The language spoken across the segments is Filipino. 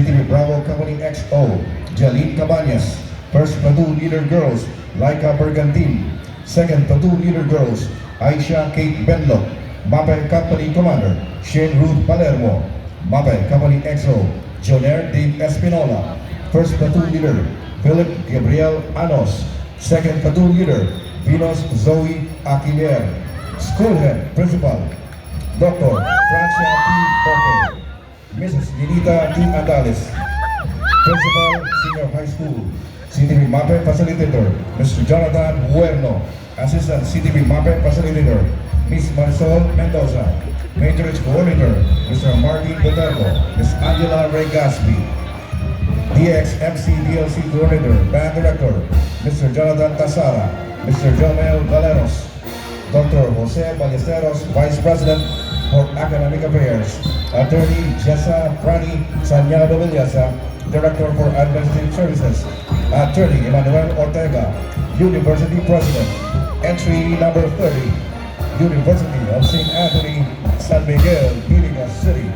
CTP Bravo Company XO, Jalene Cabañas. First Platoon Leader Girls, Laika Bergantin. Second Platoon Leader Girls, Aisha Kate Benlock. MAPEH Company Commander, Shane Ruth Palermo. MAPEH Company XO, Jonair Dave Espinola. First Platoon Leader, Philip Gabriel Anos. Second Platoon Leader, Venus Zoe Aquiler. School Head Principal, Dr. Francia P. Boque. Mrs. Ninita T. Adales. Principal, Senior High School. CTP MAPEH Facilitator, Mr. Jonathan Huerno. Assistant CTP MAPEH Facilitator, Ms. Marisol Mendoza. Matrix Coordinator, Mr. Martin Duterte. Ms. Angela Ray Gaspi. DXMC DLC Coordinator, Band Director, Mr. Jonathan Tasara. Mr. Jomel Valeros. Dr. Jose Ballesteros, Vice President for Academic Affairs. Attorney Jessa Prani Sanyado Villasa, Director for Administrative Services. Attorney Emmanuel Ortega, University President. Entry number 30, University of St. Anthony, San Miguel, Iligan City.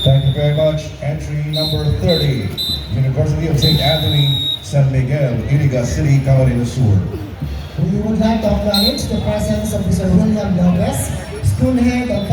Thank you very much. Entry number 30, University of St. Anthony, San Miguel, Iligan City, Camarines Sur. We would like to acknowledge the presence of Mr. William Lopez, School Head of